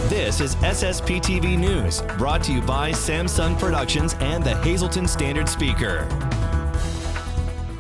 This is SSPTV News, brought to you by Samsung Productions and the Hazleton Standard Speaker.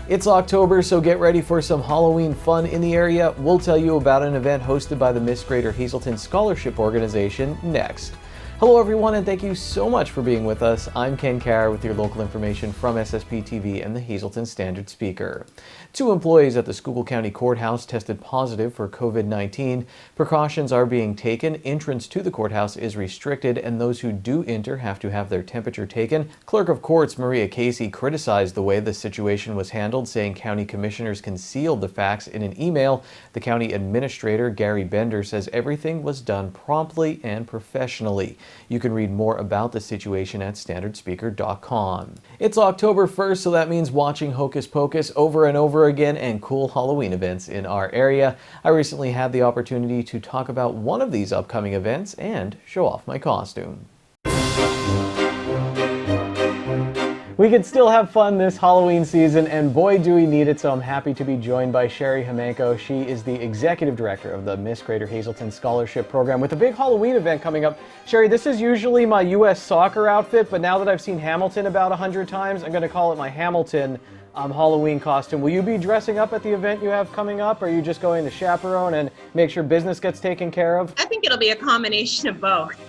It's October, so get ready for some Halloween fun in the area. We'll tell you about an event hosted by the Miss Greater Hazleton Scholarship Organization next. Hello everyone, and thank you so much for being with us. I'm Ken Carr with your local information from SSPTV and the Hazleton Standard Speaker. 2 employees at the Schuylkill County Courthouse tested positive for COVID-19. Precautions are being taken. Entrance to the courthouse is restricted, and those who do enter have to have their temperature taken. Clerk of Courts Maria Casey criticized the way the situation was handled, saying county commissioners concealed the facts in an email. The county administrator, Gary Bender, says everything was done promptly and professionally. You can read more about the situation at standardspeaker.com. It's October 1st, so that means watching Hocus Pocus over and over again and cool Halloween events in our area. I recently had the opportunity to talk about one of these upcoming events and show off my costume. We can still have fun this Halloween season, and boy do we need it, so I'm happy to be joined by Sherry Homenko. She is the Executive Director of the Miss Greater Hazleton Scholarship Program with a big Halloween event coming up. Sherry, this is usually my U.S. soccer outfit, but now that I've seen Hamilton about 100 times, I'm going to call it my Hamilton Halloween costume. Will you be dressing up at the event you have coming up, or are you just going to chaperone and make sure business gets taken care of? I think it'll be a combination of both.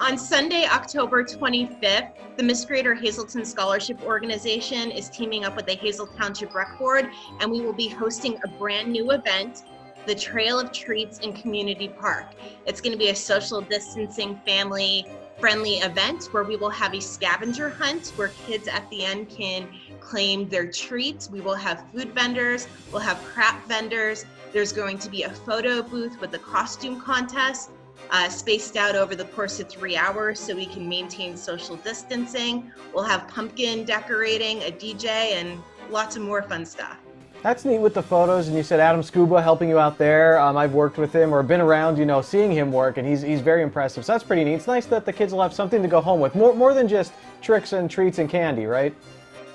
On Sunday, October 25th, the Miss Greater Hazleton Scholarship Organization is teaming up with the Hazel Township Rec Board, and we will be hosting a brand new event, the Trail of Treats in Community Park. It's going to be a social distancing, family-friendly event where we will have a scavenger hunt where kids at the end can claim their treats. We will have food vendors, we'll have craft vendors. There's going to be a photo booth with a costume contest spaced out over the course of 3 hours so we can maintain social distancing. We'll have pumpkin decorating, a DJ, and lots of more fun stuff. That's neat with the photos, and you said Adam Scuba helping you out there. I've worked with him or been around, seeing him work, and he's very impressive. So that's pretty neat. It's nice that the kids will have something to go home with, more than just tricks and treats and candy, right?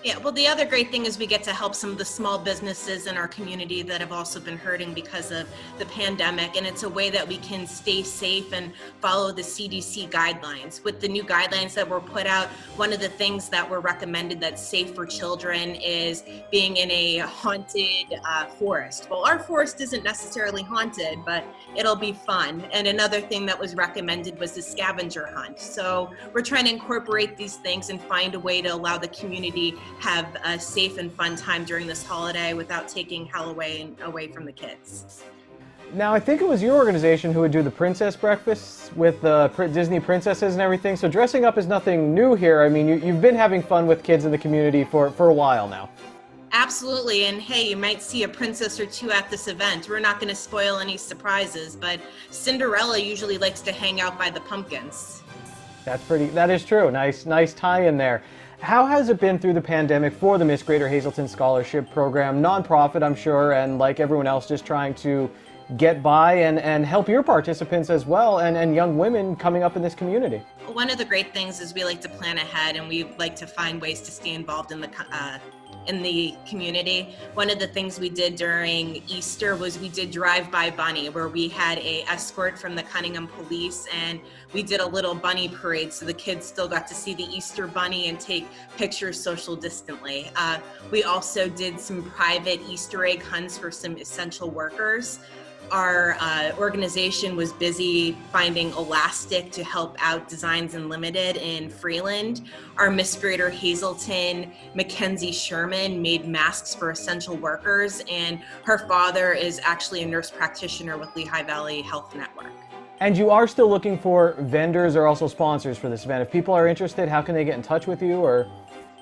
Yeah, well, the other great thing is we get to help some of the small businesses in our community that have also been hurting because of the pandemic, and it's a way that we can stay safe and follow the CDC guidelines. With the new guidelines that were put out, one of the things that were recommended that's safe for children is being in a haunted forest. Well, our forest isn't necessarily haunted, but it'll be fun. And another thing that was recommended was the scavenger hunt. So we're trying to incorporate these things and find a way to allow the community have a safe and fun time during this holiday without taking Halloween away from the kids. Now, I think it was your organization who would do the princess breakfasts with the Disney princesses and everything, so dressing up is nothing new here. I mean, you've been having fun with kids in the community for a while now. Absolutely, and hey, you might see a princess or two at this event. We're not going to spoil any surprises, but Cinderella usually likes to hang out by the pumpkins. That is true. Nice tie in there. How has it been through the pandemic for the Miss Greater Hazleton Scholarship Program? Nonprofit, I'm sure, and like everyone else, just trying to get by and help your participants as well, and young women coming up in this community. One of the great things is we like to plan ahead, and we like to find ways to stay involved in the community. One of the things we did during Easter was we did Drive By Bunny, where we had a escort from the Cunningham Police, and we did a little bunny parade so the kids still got to see the Easter bunny and take pictures social distantly. We also did some private Easter egg hunts for some essential workers. Our organization was busy finding elastic to help out Designs Unlimited in Freeland. Our Miss Greater Hazleton, Mackenzie Sherman, made masks for essential workers, and her father is actually a nurse practitioner with Lehigh Valley Health Network. And you are still looking for vendors or also sponsors for this event. If people are interested, how can they get in touch with you? Or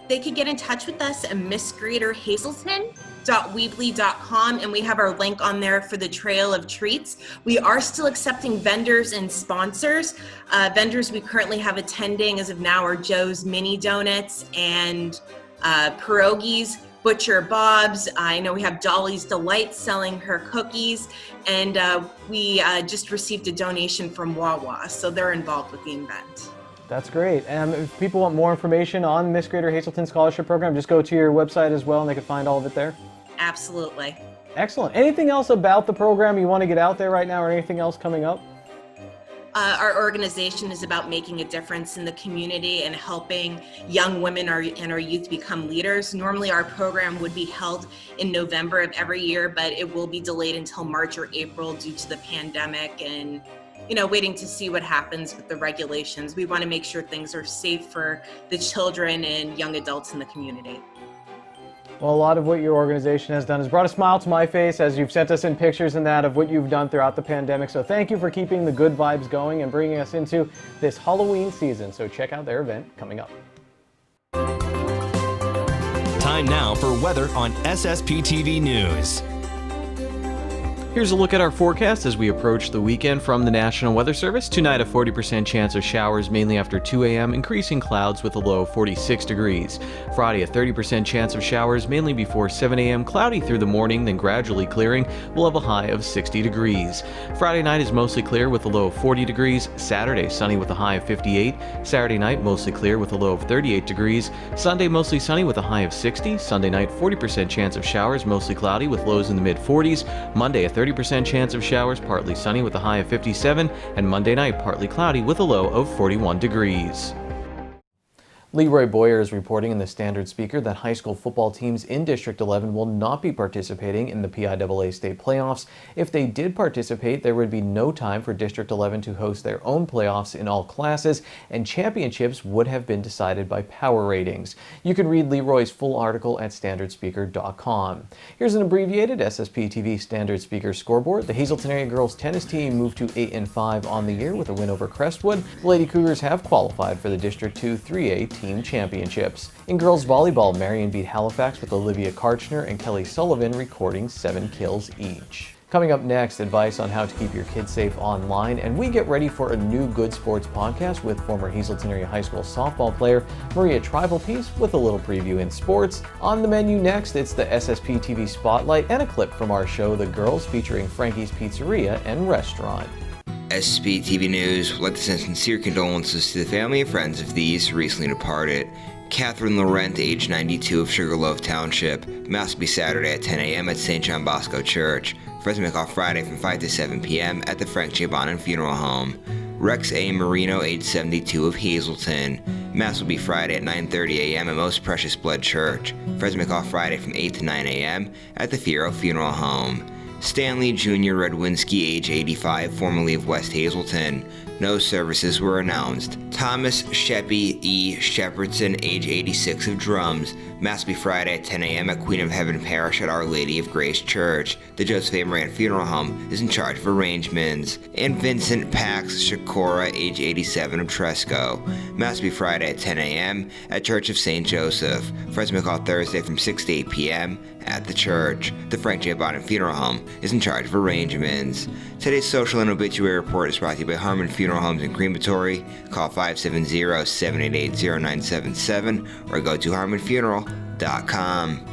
they could get in touch with us at missgreaterhazleton.weebly.com, and we have our link on there for the Trail of Treats. We are still accepting vendors and sponsors. Vendors we currently have attending as of now are Joe's Mini Donuts and Pierogies, Butcher Bob's. I know we have Dolly's Delight selling her cookies, and we just received a donation from Wawa, so they're involved with the event. That's great. And if people want more information on Miss Greater Hazleton Scholarship Program, just go to your website as well and they can find all of it there. Absolutely. Excellent. Anything else about the program you want to get out there right now, or anything else coming up? Our organization is about making a difference in the community and helping young women and our youth become leaders. Normally our program would be held in November of every year, but it will be delayed until March or April due to the pandemic and waiting to see what happens with the regulations. We want to make sure things are safe for the children and young adults in the community. Well, a lot of what your organization has done has brought a smile to my face as you've sent us in pictures and that of what you've done throughout the pandemic. So thank you for keeping the good vibes going and bringing us into this Halloween season. So check out their event coming up. Time now for weather on SSPTV News. Here's a look at our forecast as we approach the weekend from the National Weather Service. Tonight, a 40% chance of showers mainly after 2 a.m., increasing clouds with a low of 46 degrees. Friday, a 30% chance of showers mainly before 7 a.m., cloudy through the morning, then gradually clearing. We'll have a high of 60 degrees. Friday night is mostly clear with a low of 40 degrees. Saturday, sunny with a high of 58. Saturday night, mostly clear with a low of 38 degrees. Sunday, mostly sunny with a high of 60. Sunday night, 40% chance of showers, mostly cloudy with lows in the mid-40s. Monday, a 30% chance of showers, partly sunny with a high of 57, and Monday night partly cloudy with a low of 41 degrees. Leroy Boyer is reporting in the Standard Speaker that high school football teams in District 11 will not be participating in the PIAA state playoffs. If they did participate, there would be no time for District 11 to host their own playoffs in all classes, and championships would have been decided by power ratings. You can read Leroy's full article at standardspeaker.com. Here's an abbreviated SSPTV Standard Speaker scoreboard. The Hazleton area girls tennis team moved to 8-5 on the year with a win over Crestwood. The Lady Cougars have qualified for the District 2 3A team championships. In girls volleyball, Marion beat Halifax with Olivia Karchner and Kelly Sullivan recording 7 kills each. Coming up next, advice on how to keep your kids safe online, and we get ready for a new Good Sports podcast with former Hazleton area high school softball player Maria Tribalpiece with a little preview in sports. On the menu next, it's the SSPTV Spotlight and a clip from our show The Girls featuring Frankie's Pizzeria and Restaurant. SSPTV News would like to send sincere condolences to the family and friends of these recently departed. Catherine Laurent, age 92, of Sugarloaf Township. Mass will be Saturday at 10 a.m. at St. John Bosco Church. Friends off Friday from 5 to 7 p.m. at the Frank J. Bonin Funeral Home. Rex A. Marino, age 72, of Hazleton. Mass will be Friday at 9:30 a.m. at Most Precious Blood Church. Friends off Friday from 8 to 9 a.m. at the Fierro Funeral Home. Stanley Jr. Redwinski, age 85, formerly of West Hazleton. No services were announced. Thomas Sheppy E. Shepherdson, age 86, of Drums. Mass will be Friday at 10 a.m. at Queen of Heaven Parish at Our Lady of Grace Church. The Joseph A. Moran Funeral Home is in charge of arrangements. And Vincent Pax Shakora, age 87, of Tresco. Mass will be Friday at 10 a.m. at Church of St. Joseph. Friends may call Thursday from 6 to 8 p.m. at the church. The Frank J. Bonin Funeral Home is in charge of arrangements. Today's social and obituary report is brought to you by Harmon Funeral Homes in Crematory. Call 570-788-0977 or go to harmonfuneral.com.